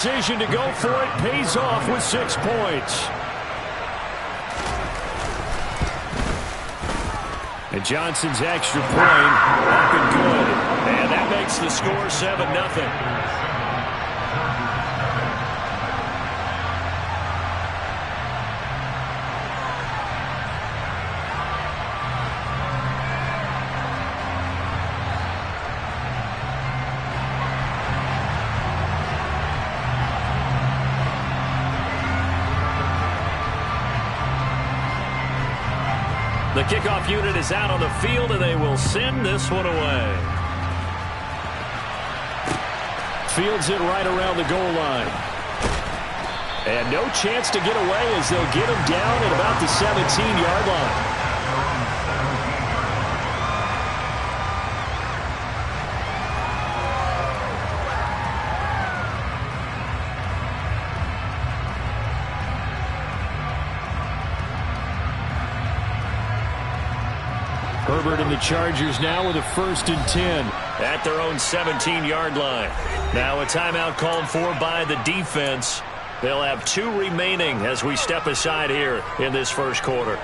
Decision to go for it pays off with 6 points. And Johnson's extra point up and good. And that makes the score 7-0. The kickoff unit is out on the field, and they will send this one away. Fields it right around the goal line. And no chance to get away as they'll get him down at about the 17-yard line. Herbert and the Chargers now with a 1st and 10 at their own 17-yard line. Now a timeout called for by the defense. They'll have 2 remaining as we step aside here in this first quarter.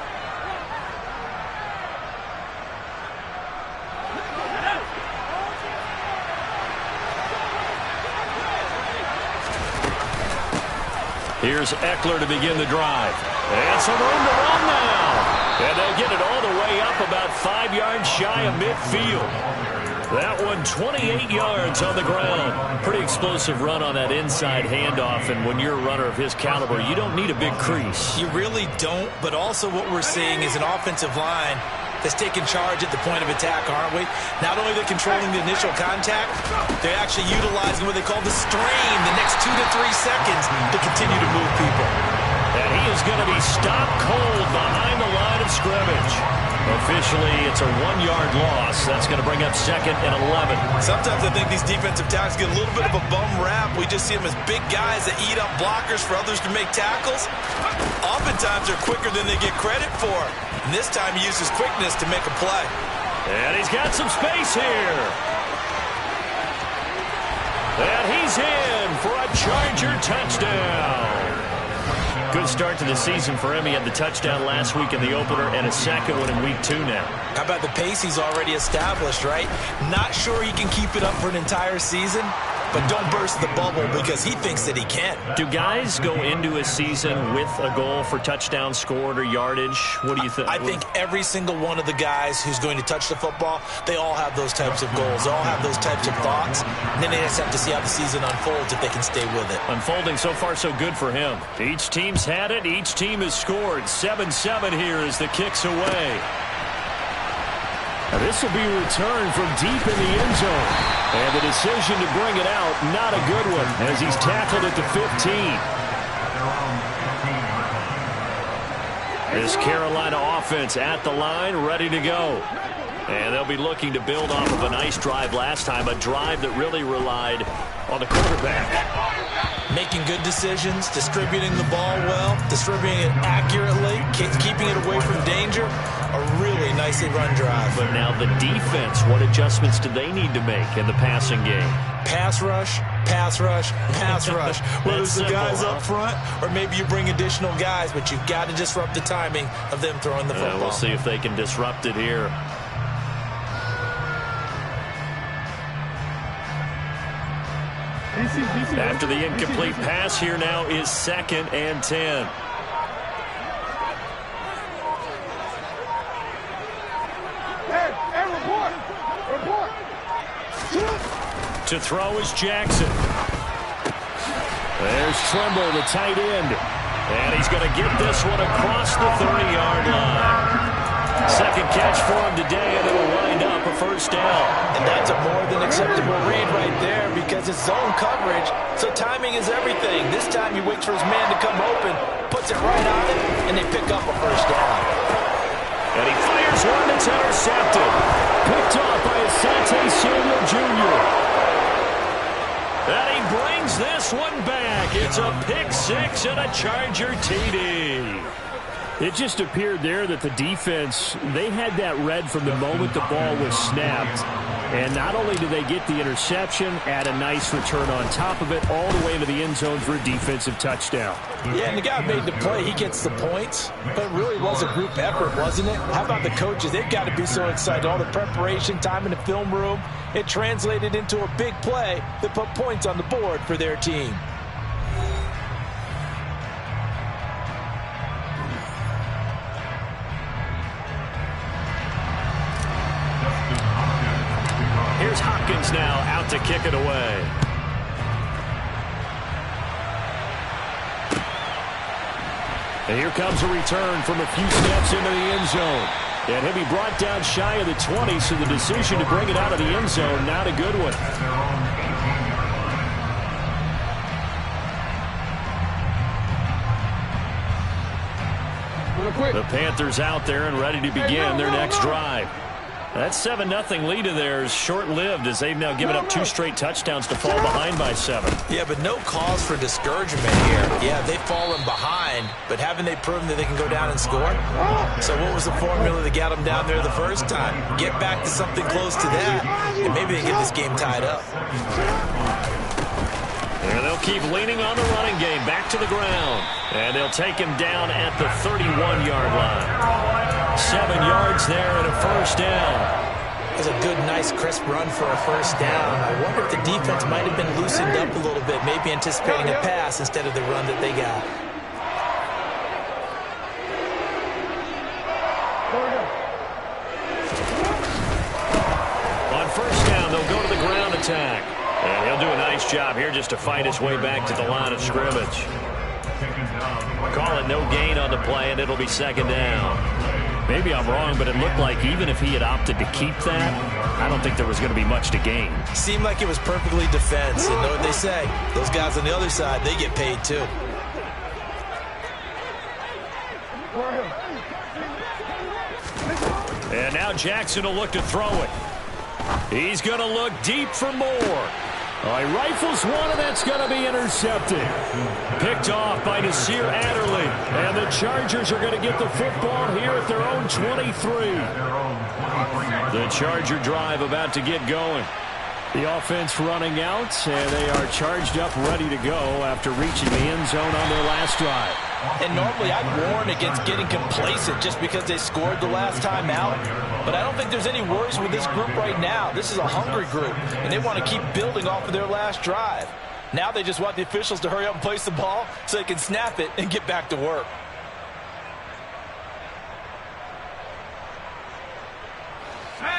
Here's Eckler to begin the drive. And some room to run now. And they'll get it all the way up about 5 yards shy of midfield. That one 28 yards on the ground. Pretty explosive run on that inside handoff. And when you're a runner of his caliber, you don't need a big crease. You really don't. But also what we're seeing is an offensive line that's taking charge at the point of attack, aren't we? Not only are they controlling the initial contact, they're actually utilizing what they call the strain the next 2 to 3 seconds to continue to move people. And he is going to be stopped cold behind the line of scrimmage. Officially, it's a 1-yard loss. That's going to bring up 2nd and 11. Sometimes I think these defensive tackles get a little bit of a bum rap. We just see them as big guys that eat up blockers for others to make tackles. Oftentimes, they're quicker than they get credit for. And this time, he uses quickness to make a play. And he's got some space here. And he's in for a Charger touchdown. Good start to the season for him. He had the touchdown last week in the opener and a second one in week 2 now. How about the pace he's already established, right? Not sure he can keep it up for an entire season, but don't burst the bubble because he thinks that he can. Do guys go into a season with a goal for touchdown scored or yardage? What do you think? I think every single one of the guys who's going to touch the football, they all have those types of goals. They all have those types of thoughts. And then they just have to see how the season unfolds if they can stay with it. Unfolding so far so good for him. Each team's had it. Each team has scored. 7-7 here as the kick's away. Now this will be returned from deep in the end zone. And the decision to bring it out, not a good one, as he's tackled at the 15. This Carolina offense at the line, ready to go. And they'll be looking to build off of a nice drive last time, a drive that really relied on the quarterback. Making good decisions, distributing the ball well, distributing it accurately, keeping it away from danger. A really nicely run drive. But now the defense, what adjustments do they need to make in the passing game? Pass rush, pass rush, pass rush. Whether it's the guys up front or maybe you bring additional guys, but you've got to disrupt the timing of them throwing the football. We'll see if they can disrupt it here. After the incomplete pass, here now is 2nd and 10. To throw is Jackson. There's Trimble, the tight end. And he's going to get this one across the 30-yard line. Second catch for him today, and it'll wind up a 1st down. And that's a more than acceptable read right there because it's zone coverage, so timing is everything. This time he waits for his man to come open, puts it right on it, and they pick up a 1st down. And he fires one that's intercepted. Picked off by Asante Samuel Jr. And he brings this one back. It's a pick 6 and a Charger TD. It just appeared there that the defense, they had that read from the moment the ball was snapped. And not only did they get the interception, add a nice return on top of it, all the way into the end zone for a defensive touchdown. Yeah, and the guy made the play. He gets the points. But it really was a group effort, wasn't it? How about the coaches? They've got to be so excited. All the preparation, time in the film room, it translated into a big play that put points on the board for their team. Here's Hopkins now out to kick it away. And here comes a return from a few steps into the end zone. And he'll be brought down shy of the 20, so the decision to bring it out of the end zone, not a good one. The Panthers out there and ready to begin their next drive. That 7-0 lead of theirs short-lived as they've now given up 2 straight touchdowns to fall behind by 7. Yeah, but no cause for discouragement here. Yeah, they've fallen behind, but haven't they proven that they can go down and score? So what was the formula that got them down there the first time? Get back to something close to that, and maybe they get this game tied up. And they'll keep leaning on the running game back to the ground. And they'll take him down at the 31-yard line. 7 yards there and a first down. It was a good, nice, crisp run for a first down. I wonder if the defense might have been loosened up a little bit, maybe anticipating a pass instead of the run that they got. On first down, they'll go to the ground attack. And he'll do a nice job here just to fight his way back to the line of scrimmage. Call it no gain on the play, and it'll be second down. Maybe I'm wrong, but it looked like even if he had opted to keep that, I don't think there was going to be much to gain. Seemed like it was perfectly defense. And know what they say? Those guys on the other side, they get paid too. And now Jackson will look to throw it. He's going to look deep for more. He rifles one, and that's going to be intercepted. Picked off by Nasir Adderley. And the Chargers are going to get the football here at their own 23. The Charger drive about to get going. The offense running out, and they are charged up, ready to go after reaching the end zone on their last drive. And normally I'd warn against getting complacent just because they scored the last time out. But I don't think there's any worries with this group right now. This is a hungry group, and they want to keep building off of their last drive. Now they just want the officials to hurry up and place the ball so they can snap it and get back to work.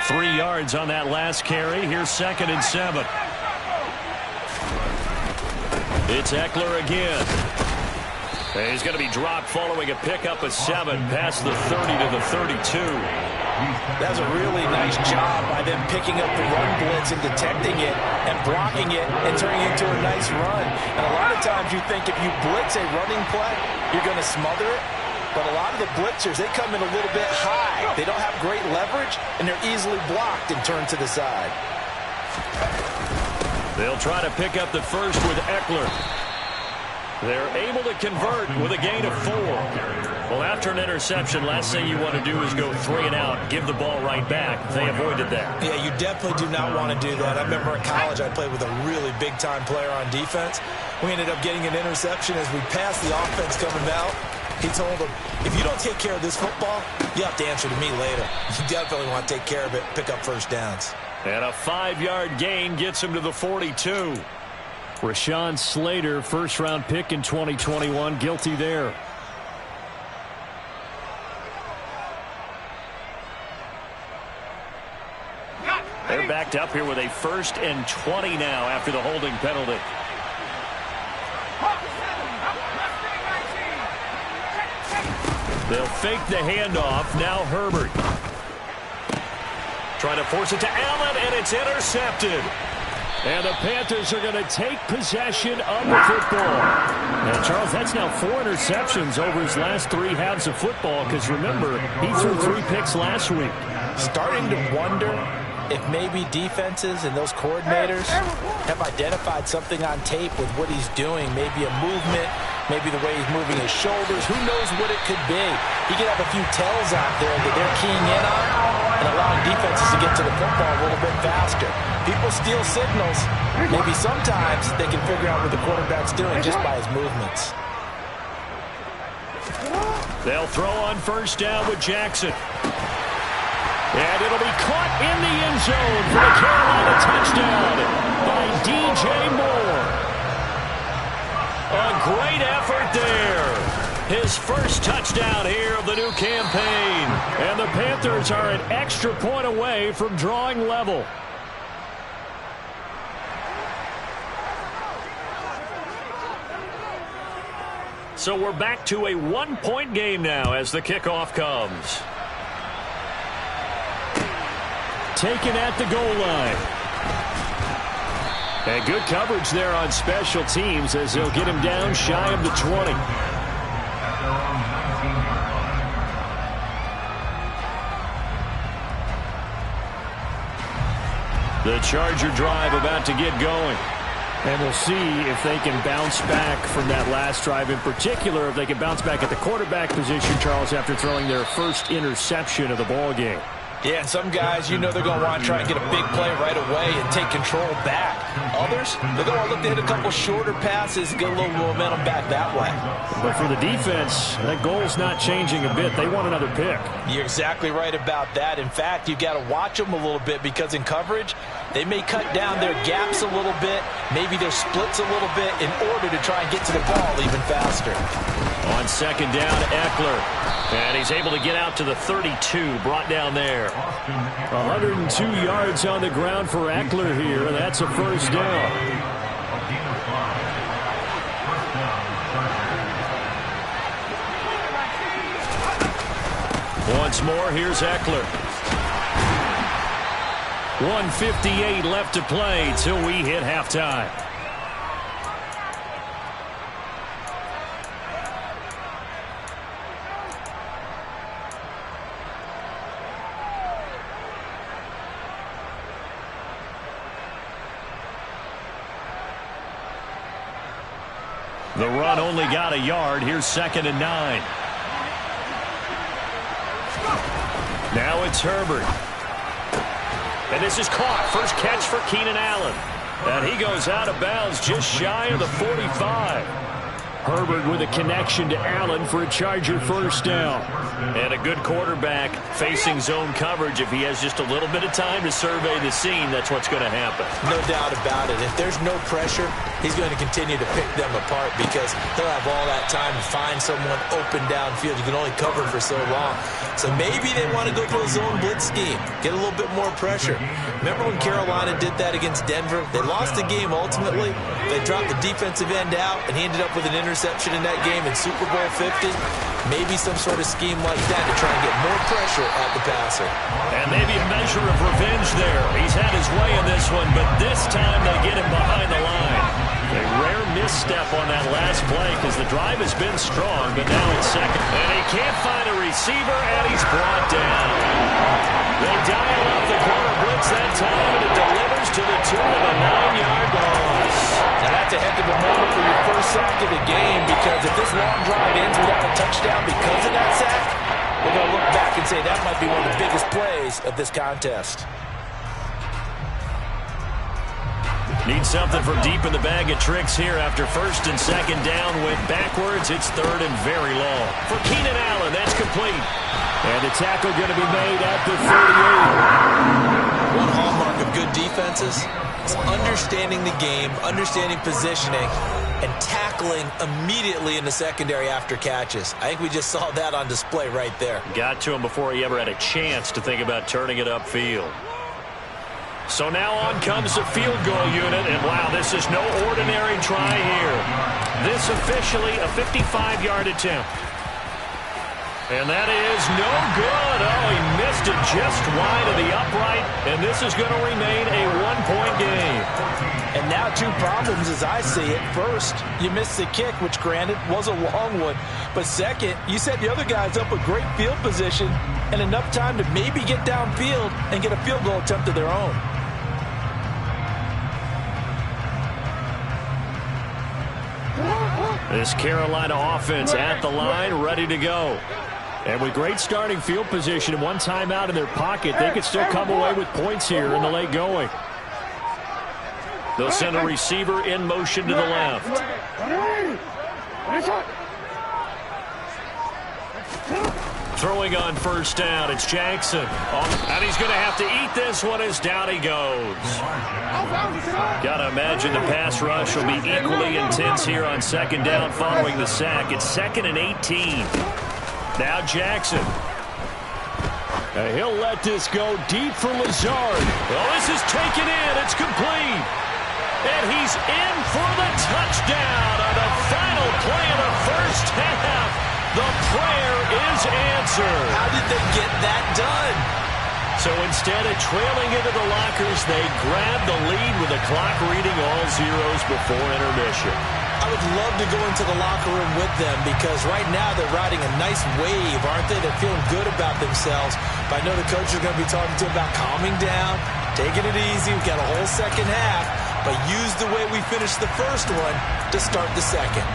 Three yards on that last carry. Here's 2nd and 7. It's Eckler again. And he's going to be dropped following a pickup of 7 past the 30 to the 32. That was a really nice job by them picking up the run blitz and detecting it and blocking it and turning it into a nice run. And a lot of times you think if you blitz a running play, you're going to smother it. But a lot of the blitzers, they come in a little bit high. They don't have great leverage, and they're easily blocked and turned to the side. They'll try to pick up the first with Eckler. They're able to convert with a gain of 4. Well, after an interception, last thing you want to do is go 3 and out, give the ball right back. They avoided that. Yeah, you definitely do not want to do that. I remember in college I played with a really big-time player on defense. We ended up getting an interception as we passed the offense coming out. He told him, if you don't take care of this football, you have to answer to me later. You definitely want to take care of it, pick up first downs. And a 5-yard gain gets him to the 42. Rashawn Slater, first-round pick in 2021, guilty there. They're backed up here with a 1st and 20 now after the holding penalty. They'll fake the handoff. Now Herbert. Trying to force it to Allen, and it's intercepted. And the Panthers are going to take possession of the football. And Charles, that's now 4 interceptions over his last 3 halves of football, because remember, he threw 3 picks last week. Starting to wonder if maybe defenses and those coordinators have identified something on tape with what he's doing, maybe a movement, maybe the way he's moving his shoulders. Who knows what it could be? He could have a few tells out there that they're keying in on and allowing defenses to get to the football a little bit faster. People steal signals. Maybe sometimes they can figure out what the quarterback's doing just by his movements. They'll throw on first down with Jackson. And it'll be caught in the end zone for the Carolina touchdown by DJ Moore. A great effort there. His first touchdown here of the new campaign. And the Panthers are an extra point away from drawing level. So we're back to a one-point game now as the kickoff comes. Taken at the goal line. And good coverage there on special teams as they'll get him down shy of the 20. The Charger drive about to get going. And we'll see if they can bounce back from that last drive. In particular, if they can bounce back at the quarterback position, Charles, after throwing their first interception of the ball game. Yeah, and some guys, you know they're going to want to try and get a big play right away and take control back. Others, they're going to look to hit a couple shorter passes, get a little momentum back that way. But for the defense, that goal's not changing a bit. They want another pick. You're exactly right about that. In fact, you've got to watch them a little bit because in coverage, they may cut down their gaps a little bit, maybe their splits a little bit in order to try and get to the ball even faster. On second down, Eckler. And he's able to get out to the 32, brought down there. 102 yards on the ground for Eckler here, and that's a first down. Once more, here's Eckler. 1:58 left to play till we hit halftime. The run only got a yard. Here's 2nd and 9. Now it's Herbert. And this is caught. First catch for Keenan Allen. And he goes out of bounds just shy of the 45. Herbert with a connection to Allen for a Charger first down. And a good quarterback facing zone coverage. If he has just a little bit of time to survey the scene, that's what's going to happen. No doubt about it. If there's no pressure, he's going to continue to pick them apart because he'll have all that time to find someone open downfield. You can only cover for so long. So maybe they want to go to a zone blitz scheme, get a little bit more pressure. Remember when Carolina did that against Denver? They lost the game ultimately. They dropped the defensive end out, and he ended up with an interception in that game in Super Bowl 50. Maybe some sort of scheme like that to try and get more pressure at the passer. And maybe a measure of revenge there. He's had his way in this one, but this time they get him behind the line. A rare misstep on that last play because the drive has been strong, but now it's second. And he can't find a receiver, and he's brought down. They dial up the corner blitz that time, and it delivers to the tune of a 9-yard loss. Now that's a heck of a moment for your first sack of the game because if this long drive ends without a touchdown because of that sack, we're going to look back and say that might be one of the biggest plays of this contest. Need something from deep in the bag of tricks here after first and second down. Went backwards. It's third and very long. For Keenan Allen, that's complete. And the tackle going to be made at the 38. One hallmark of good defenses is understanding the game, understanding positioning, and tackling immediately in the secondary after catches. I think we just saw that on display right there. Got to him before he ever had a chance to think about turning it upfield. So now on comes the field goal unit, and wow, this is no ordinary try here. This officially a 55-yard attempt. And that is no good. Oh, he missed it just wide of the upright, and this is going to remain a one-point game. And now two problems as I see it. First, you missed the kick, which granted was a long one. But second, you set the other guys up with great field position and enough time to maybe get downfield and get a field goal attempt of their own. This Carolina offense at the line, ready to go. And with great starting field position and one timeout in their pocket, they could still come away with points here in the late going. They'll send a receiver in motion to the left. Throwing on first down, it's Jackson. And he's going to have to eat this one as down he goes. Got to imagine the pass rush will be equally intense here on second down following the sack. It's 2nd and 18. Now Jackson. He'll let this go deep for Lazard. Well, this is taken in. It's complete. And he's in for the touchdown on the final play of the first half. The prayer is answered. How did they get that done? So instead of trailing into the lockers, they grab the lead with the clock reading all zeros before intermission. I would love to go into the locker room with them because right now they're riding a nice wave, aren't they? They're feeling good about themselves. But I know the coach is going to be talking to them about calming down, taking it easy. We've got a whole second half, but use the way we finished the first one to start the second.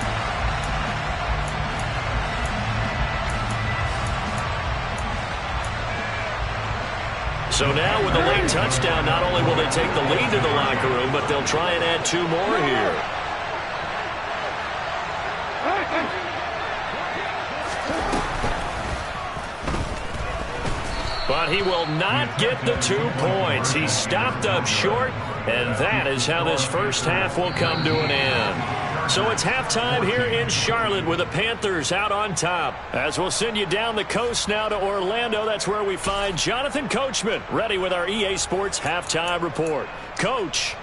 So now with the late touchdown, not only will they take the lead to the locker room, but they'll try and add 2 more here. But he will not get the 2 points. He stopped up short, and that is how this first half will come to an end. So it's halftime here in Charlotte with the Panthers out on top. As we'll send you down the coast now to Orlando, that's where we find Jonathan Coachman ready with our EA Sports Halftime Report. Coach.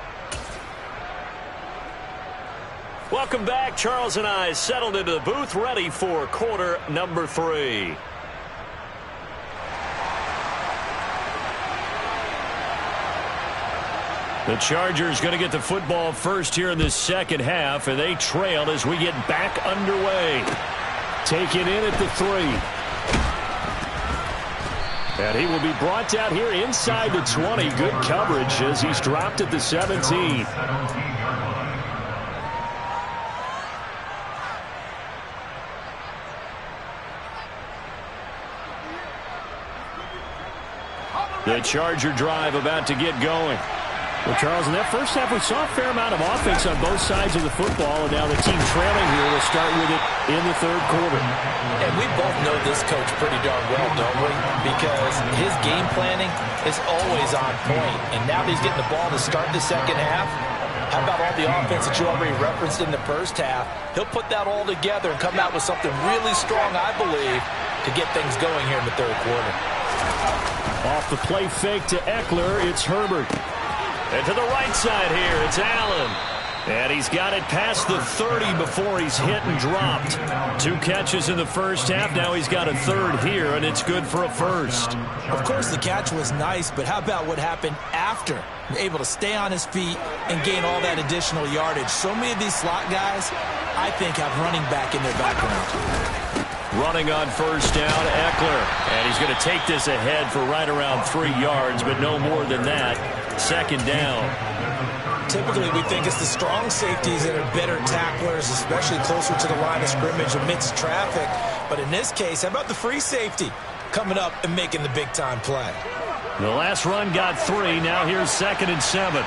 Welcome back. Charles and I settled into the booth ready for quarter number 3. The Chargers going to get the football first here in this second half, and they trail as we get back underway. Taken in at the 3. And he will be brought down here inside the 20. Good coverage as he's dropped at the 17. The Charger drive about to get going. Well, Charles, in that first half, we saw a fair amount of offense on both sides of the football, and now the team trailing here will start with it in the third quarter. And we both know this coach pretty darn well, don't we? Because his game planning is always on point. And now that he's getting the ball to start the second half, how about all the offense that you already referenced in the first half? He'll put that all together and come out with something really strong, I believe, to get things going here in the third quarter. Off the play fake to Eckler, it's Herbert. And to the right side here, it's Allen. And he's got it past the 30 before he's hit and dropped. 2 catches in the first half. Now he's got a third here, and it's good for a first. Of course, the catch was nice, but how about what happened after? Able to stay on his feet and gain all that additional yardage. So many of these slot guys, I think, have running back in their background. Running on first down, Eckler. And he's going to take this ahead for right around 3 yards, but no more than that. Second down. Typically, we think it's the strong safeties that are better tacklers, especially closer to the line of scrimmage amidst traffic. But in this case, how about the free safety coming up and making the big-time play? The last run got 3. Now here's 2nd and 7.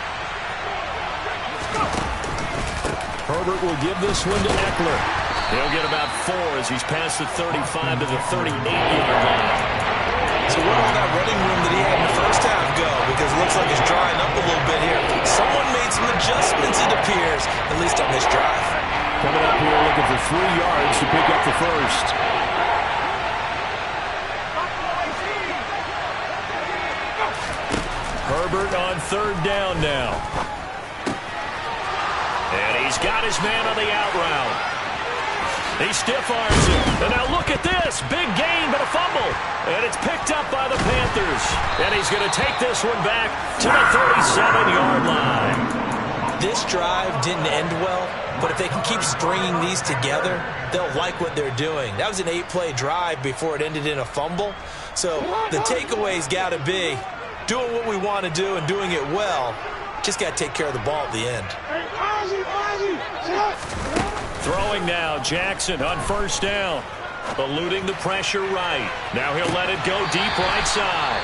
Herbert will give this one to Eckler. He'll get about 4 as he's past the 35 to the 38-yard line. So where did all that running room that he had in the first half go? Because it looks like it's drying up a little bit here. Someone made some adjustments, it appears, at least on this drive. Coming up here looking for 3 yards to pick up the first. Herbert on third down now. And he's got his man on the out route. He stiff-arms him. And now look at this. Big gain, but a fumble. And it's picked up by the Panthers. And he's going to take this one back to the 37-yard line. This drive didn't end well, but if they can keep stringing these together, they'll like what they're doing. That was an 8-play drive before it ended in a fumble. So the takeaway's got to be doing what we want to do and doing it well. Just got to take care of the ball at the end. Throwing now, Jackson on first down. Eluding the pressure right. Now he'll let it go deep right side.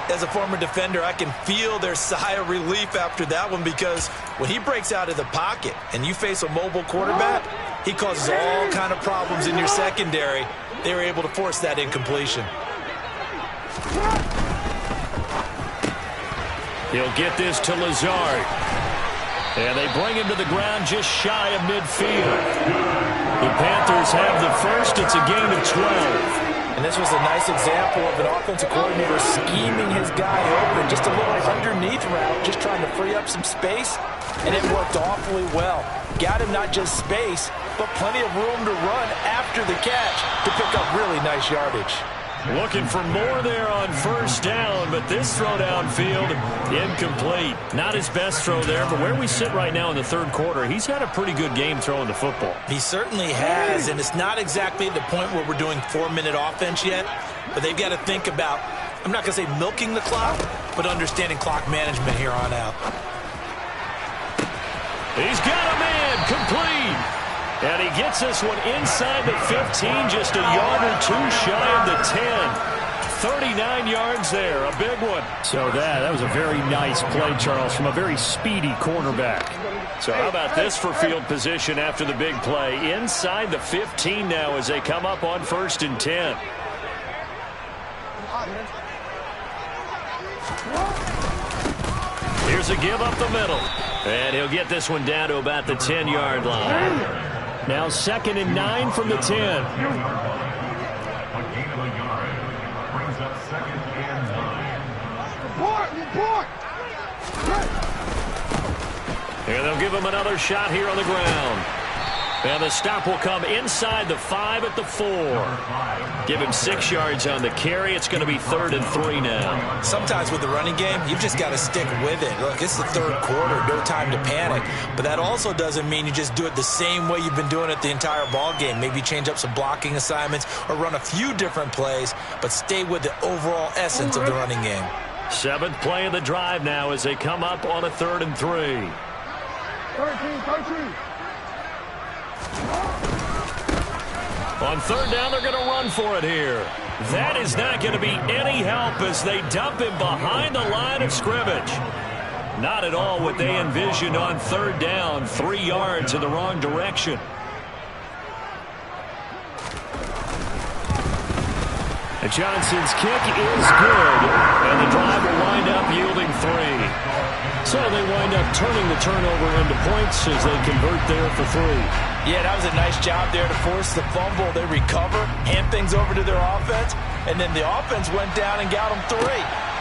As a former defender, I can feel their sigh of relief after that one, because when he breaks out of the pocket and you face a mobile quarterback, he causes all kind of problems in your secondary. They were able to force that incompletion. He'll get this to Lazard. And they bring him to the ground just shy of midfield. The Panthers have the first. It's a gain of 12. And this was a nice example of an offensive coordinator scheming his guy open. Just a little underneath route, just trying to free up some space. And it worked awfully well. Got him not just space, but plenty of room to run after the catch to pick up really nice yardage. Looking for more there on first down, but this throw downfield, incomplete. Not his best throw there, but where we sit right now in the third quarter, he's had a pretty good game throwing the football. He certainly has, and it's not exactly at the point where we're doing 4-minute offense yet, but they've got to think about, I'm not going to say milking the clock, but understanding clock management here on out. He's got a man, complete. And he gets this one inside the 15, just a yard or two shy of the 10. 39 yards there, a big one. So that was a very nice play, Charles, from a very speedy cornerback. So how about this for field position after the big play? Inside the 15 now as they come up on 1st and 10. Here's a give up the middle. And he'll get this one down to about the 10-yard line. Now 2nd and 9 from the 10. A gain of a yard brings up 2nd and 9. And they'll give him another shot here on the ground. And the stop will come inside the 5 at the 4. Give him 6 yards on the carry. It's going to be 3rd and 3 now. Sometimes with the running game, you've just got to stick with it. Look, it's the third quarter, no time to panic. But that also doesn't mean you just do it the same way you've been doing it the entire ball game. Maybe change up some blocking assignments or run a few different plays, but stay with the overall essence of the running game. 7th play of the drive now as they come up on a 3rd and 3. 13. On 3rd down, they're going to run for it here. That is not going to be any help as they dump him behind the line of scrimmage. Not at all what they envisioned on 3rd down. 3 yards in the wrong direction. And Johnson's kick is good, and the drive will wind up yielding 3. So they wind up turning the turnover into points as they convert there for 3. Yeah, that was a nice job there to force the fumble. They recover, hand things over to their offense, and then the offense went down and got them 3.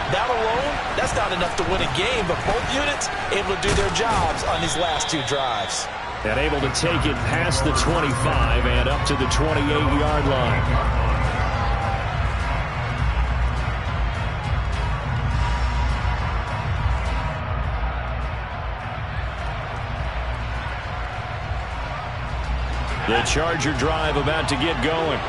That alone, that's not enough to win a game, but both units able to do their jobs on these last 2 drives. And able to take it past the 25 and up to the 28-yard line. The Charger drive about to get going.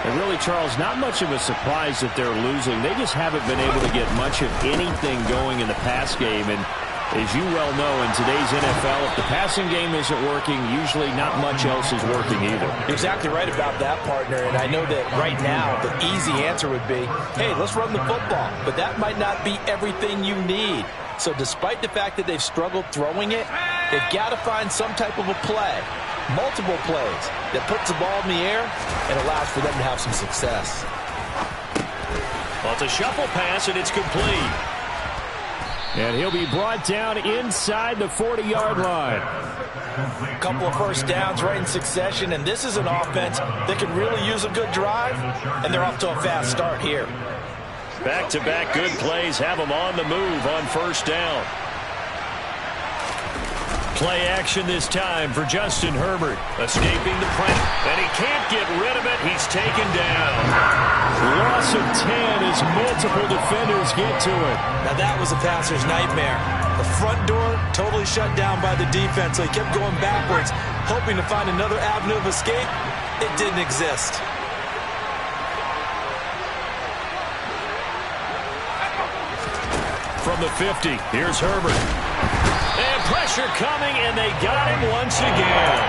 And really, Charles, not much of a surprise that they're losing. They just haven't been able to get much of anything going in the pass game. And as you well know, in today's NFL, if the passing game isn't working, usually not much else is working either. You're exactly right about that, partner. And I know that right now the easy answer would be, hey, let's run the football. But that might not be everything you need. So despite the fact that they've struggled throwing it, they've got to find some type of a play. Multiple plays that puts the ball in the air and allows for them to have some success. Well, it's a shuffle pass, and it's complete. And he'll be brought down inside the 40-yard line. A couple of first downs right in succession, and this is an offense that could really use a good drive, and they're off to a fast start here. Back-to-back good plays have them on the move on first down. Play action this time for Justin Herbert. Escaping the pressure, and he can't get rid of it. He's taken down. Loss of 10 as multiple defenders get to it. Now that was a passer's nightmare. The front door totally shut down by the defense, so he kept going backwards, hoping to find another avenue of escape. It didn't exist. From the 50, here's Herbert. And pressure coming, and they got him once again.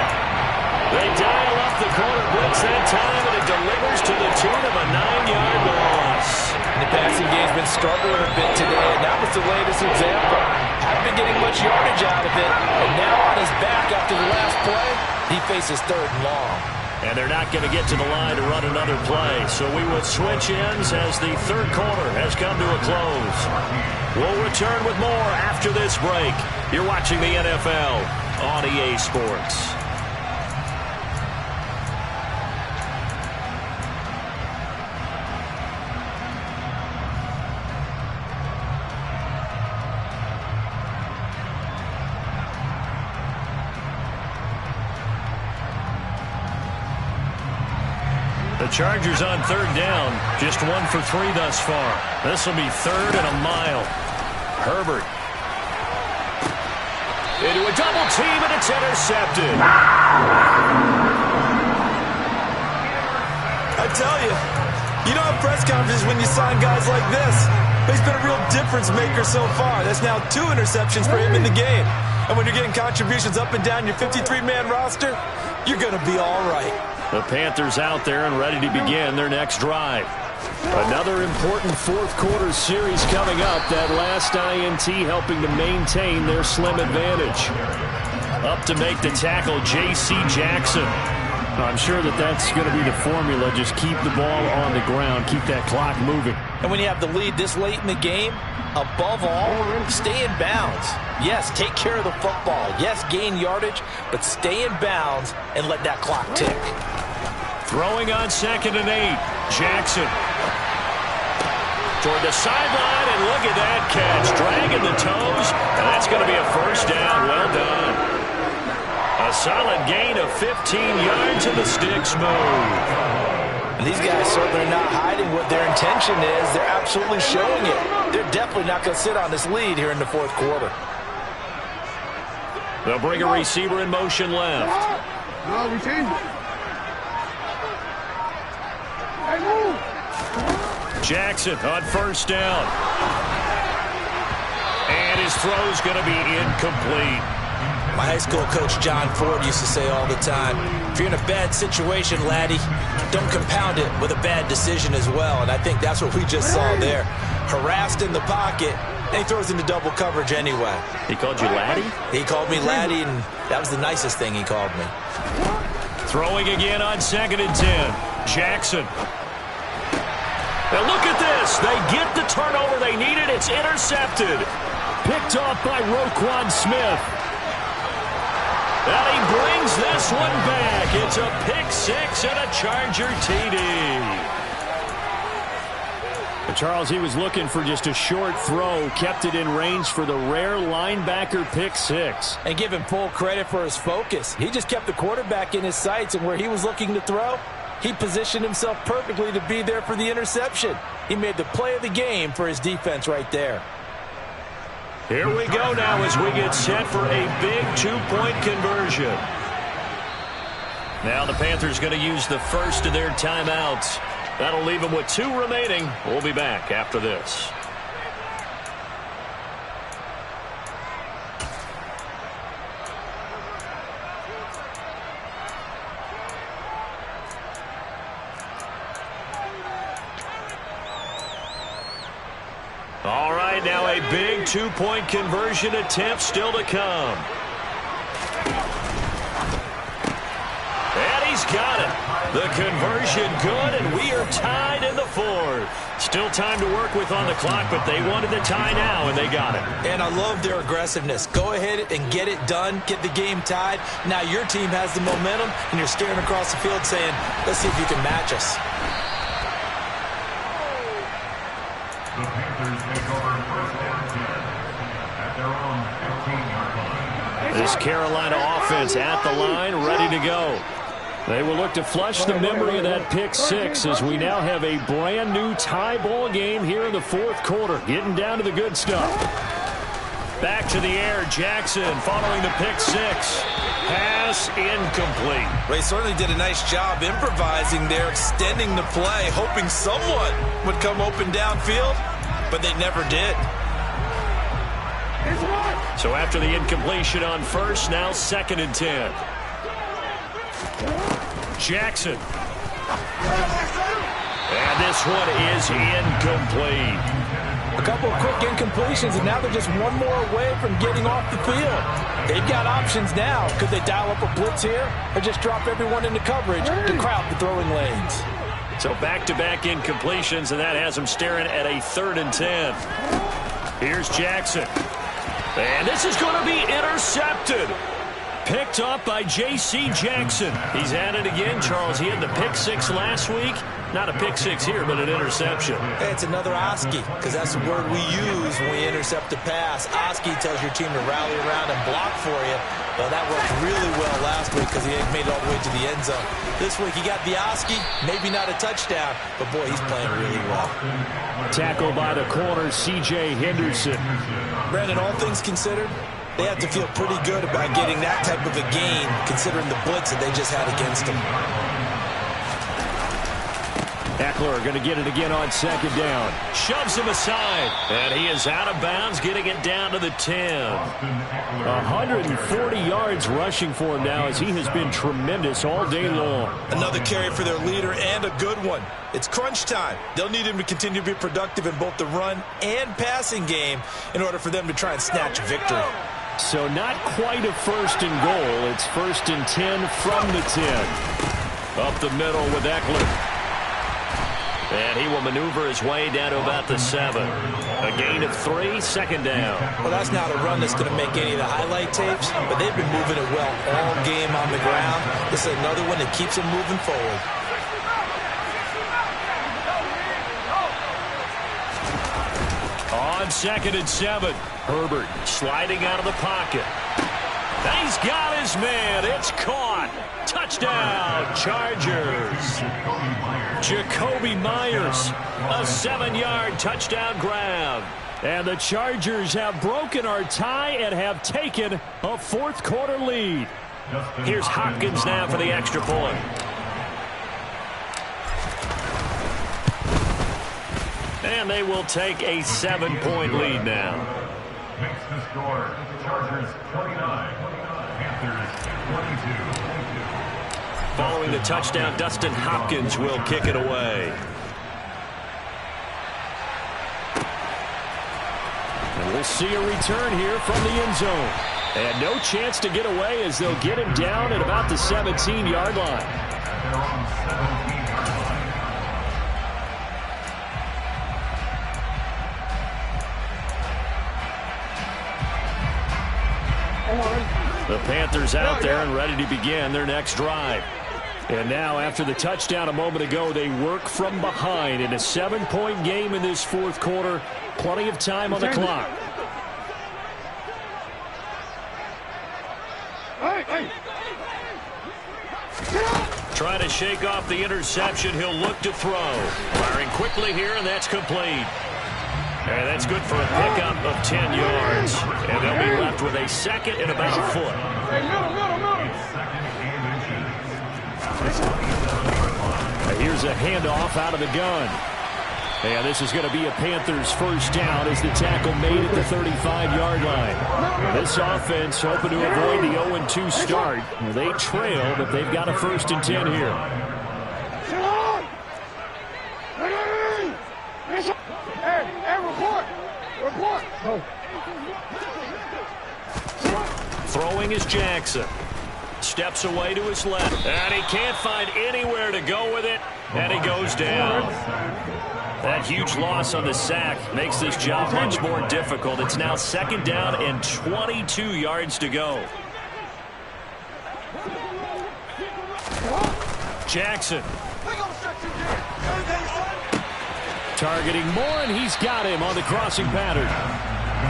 They dial up the corner blitz that time, and it delivers to the tune of a 9-yard loss. And the passing game's been struggling a bit today, and that was the latest example. Hadn't been getting much yardage out of it, and now on his back after the last play, he faces 3rd and long. And they're not going to get to the line to run another play, so we will switch ends as the 3rd quarter has come to a close. We'll return with more after this break. You're watching the NFL on EA Sports. The Chargers on 3rd down, just 1 for 3 thus far. This will be 3rd and a mile. Herbert into a double team, and it's intercepted. I tell you, you don't have press conferences when you sign guys like this. But he's been a real difference maker so far. That's now 2 interceptions for him in the game. And when you're getting contributions up and down your 53-man roster, you're going to be all right. The Panthers out there and ready to begin their next drive. Another important 4th quarter series coming up. That last INT helping to maintain their slim advantage. Up to make the tackle, J.C. Jackson. I'm sure that's going to be the formula. Just keep the ball on the ground. Keep that clock moving. And when you have the lead this late in the game, above all, stay in bounds. Yes, take care of the football. Yes, gain yardage, but stay in bounds and let that clock tick. Throwing on 2nd and 8. Jackson toward the sideline, and look at that catch. Dragging the toes, and that's going to be a 1st down. Well done. A solid gain of 15 yards, and the sticks move. And these guys certainly are not hiding what their intention is. They're absolutely showing it. They're definitely not going to sit on this lead here in the 4th quarter. They'll bring a receiver in motion left. No, we change it. Jackson on 1st down. And his throw's going to be incomplete. My high school coach, John Ford, used to say all the time, if you're in a bad situation, laddie, don't compound it with a bad decision as well. And I think that's what we just saw there. Harassed in the pocket, and he throws into double coverage anyway. He called you laddie? He called me laddie, and that was the nicest thing he called me. Throwing again on 2nd and 10. Jackson. Now look at this. They get the turnover they needed. It's intercepted. Picked off by Roquan Smith. And he brings this one back. It's a pick 6 and a Charger TD. Charles, he was looking for just a short throw, kept it in range for the rare linebacker pick 6. And give him full credit for his focus. He just kept the quarterback in his sights, and where he was looking to throw, he positioned himself perfectly to be there for the interception. He made the play of the game for his defense right there. Here we go now as we get set for a big 2-point conversion. Now the Panthers going to use the first of their timeouts. That'll leave them with 2 remaining. We'll be back after this. All right, now a big 2-point conversion attempt still to come. And he's got it. The conversion good, and we are tied in the 4th. Still time to work with on the clock, but they wanted the tie now, and they got it. And I love their aggressiveness. Go ahead and get it done. Get the game tied. Now your team has the momentum, and you're staring across the field saying, let's see if you can match us. The Panthers take over 1st and 10 at their own 15-yard line. This Carolina offense at the line, ready to go. They will look to flush the memory of that pick 6 as we now have a brand new tie ball game here in the 4th quarter. Getting down to the good stuff. Back to the air, Jackson following the pick 6. Pass incomplete. Ray certainly did a nice job improvising there, extending the play, hoping someone would come open downfield, but they never did. So after the incompletion on 1st, now 2nd and 10. Jackson. And this one is incomplete. A couple of quick incompletions, and now they're just one more away from getting off the field. They've got options now. Could they dial up a blitz here or just drop everyone into coverage to crowd the throwing lanes? So back-to-back incompletions, and that has them staring at a 3rd and 10. Here's Jackson. And this is going to be intercepted. Picked up by J.C. Jackson. He's at it again, Charles. He had the pick 6 last week. Not a pick 6 here, but an interception. Hey, it's another Oski, because that's the word we use when we intercept a pass. Oski tells your team to rally around and block for you. Well, that worked really well last week because he made it all the way to the end zone. This week he got the Oski, maybe not a touchdown, but boy, he's playing really well. Tackle by the corner, C.J. Henderson. Brandon, all things considered, they have to feel pretty good about getting that type of a gain, considering the blitz that they just had against them. Eckler going to get it again on 2nd down. Shoves him aside. And he is out of bounds, getting it down to the 10. 140 yards rushing for him now as he has been tremendous all day long. Another carry for their leader and a good one. It's crunch time. They'll need him to continue to be productive in both the run and passing game in order for them to try and snatch victory. So not quite a 1st and goal. It's 1st and 10 from the 10. Up the middle with Eckler. And he will maneuver his way down to about the 7. A gain of 3, 2nd down. Well, that's not a run that's going to make any of the highlight tapes, but they've been moving it well all game on the ground. This is another one that keeps them moving forward. On 2nd and 7. Herbert sliding out of the pocket. He's got his man. It's caught. Touchdown, Chargers. Jacoby Myers, a 7-yard touchdown grab. And the Chargers have broken our tie and have taken a 4th quarter lead. Here's Hopkins now for the extra point. And they will take a 7-point lead now. Makes the score Chargers 29, Panthers 22. Following the touchdown, Dustin Hopkins will kick it away. And we'll see a return here from the end zone. And no chance to get away as they'll get him down at about the 17-yard line. They're on 17-yard line. The Panthers out there and ready to begin their next drive. And now, after the touchdown a moment ago, they work from behind in a 7-point game in this 4th quarter. Plenty of time on the clock. Trying to shake off the interception. He'll look to throw. Firing quickly here, and that's complete. And that's good for a pickup of 10 yards. And they'll be left with a 2nd and about a foot. Here's a handoff out of the gun. And this is going to be a Panthers 1st down as the tackle made at the 35-yard line. This offense hoping to avoid the 0-2 start. They trail, but they've got a 1st and 10 here. Throwing is Jackson. Steps away to his left. And he can't find anywhere to go with it. And he goes down. That huge loss on the sack makes this job much more difficult. It's now 2nd down and 22 yards to go. Jackson. Targeting Moore, and he's got him on the crossing pattern.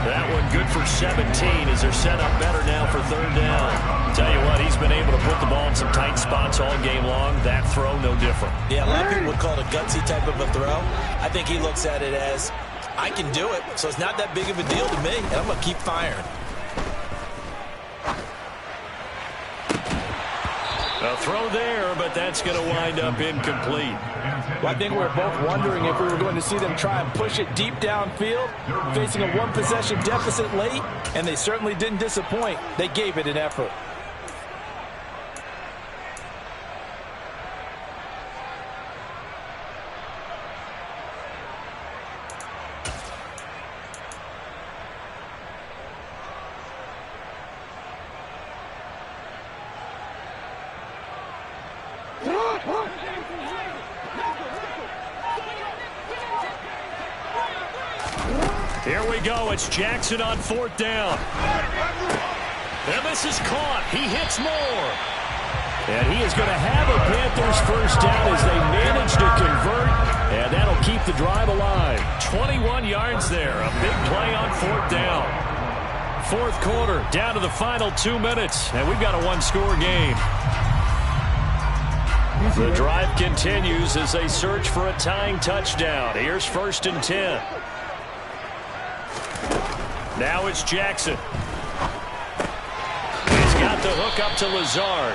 That one good for 17 as they're set up better now for 3rd down. Tell you what, he's been able to put the ball in some tight spots all game long. That throw, no different. Yeah, a lot of people would call it a gutsy type of a throw. I think he looks at it as, I can do it, so it's not that big of a deal to me, and I'm going to keep firing. A throw there, but that's going to wind up incomplete. Well, I think we're both wondering if we were going to see them try and push it deep downfield, facing a 1-possession deficit late, and they certainly didn't disappoint. They gave it an effort. Here we go. It's Jackson on 4th down. And this is caught. He hits more. And he is going to have a Panthers first down as they manage to convert. And that'll keep the drive alive. 21 yards there. A big play on 4th down. 4th quarter, down to the final 2 minutes. And we've got a one-score game. The drive continues as they search for a tying touchdown. Here's 1st and 10. Now it's Jackson. He's got the hook up to Lazard.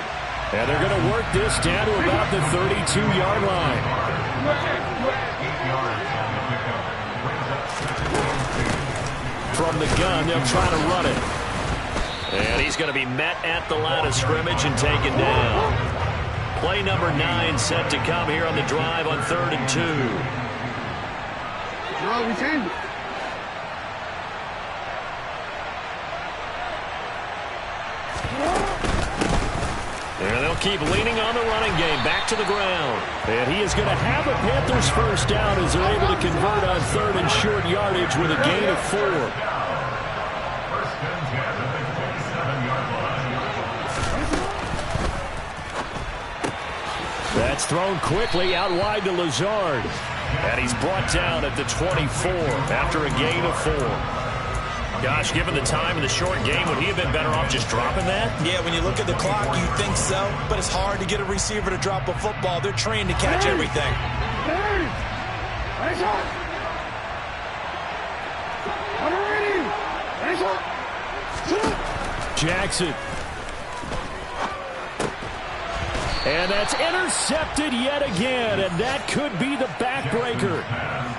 And they're going to work this down to about the 32-yard line. From the gun, they'll try to run it. And he's going to be met at the line of scrimmage and taken down. Play number 9 set to come here on the drive on 3rd and 2. No, we changed it. And they'll keep leaning on the running game. Back to the ground. And he is going to have a Panthers first down as they're able to convert on 3rd and short yardage with a gain of 4. That's thrown quickly out wide to Lazard. And he's brought down at the 24 after a gain of 4. Gosh, given the time in the short game, would he have been better off just dropping that? Yeah, when you look at the clock, you think so. But it's hard to get a receiver to drop a football. They're trained to catch everything. Jackson. And that's intercepted yet again, and that could be the backbreaker.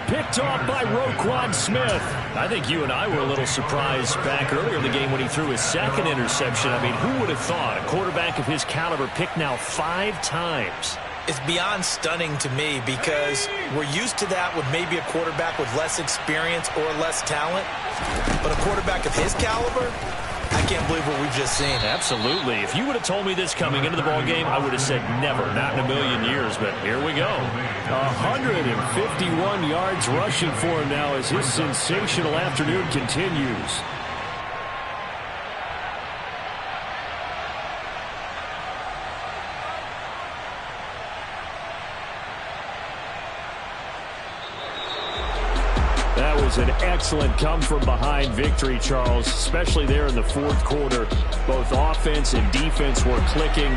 Picked off by Roquan Smith. I think you and I were a little surprised back earlier in the game when he threw his 2nd interception. I mean, who would have thought a quarterback of his caliber picked now 5 times? It's beyond stunning to me because we're used to that with maybe a quarterback with less experience or less talent. But a quarterback of his caliber, I can't believe what we've just seen. Absolutely. If you would have told me this coming into the ballgame, I would have said never, not in a million years. But here we go. 151 yards rushing for him now as his sensational afternoon continues. That was an excellent come-from-behind victory, Charles, especially there in the 4th quarter. Both offense and defense were clicking.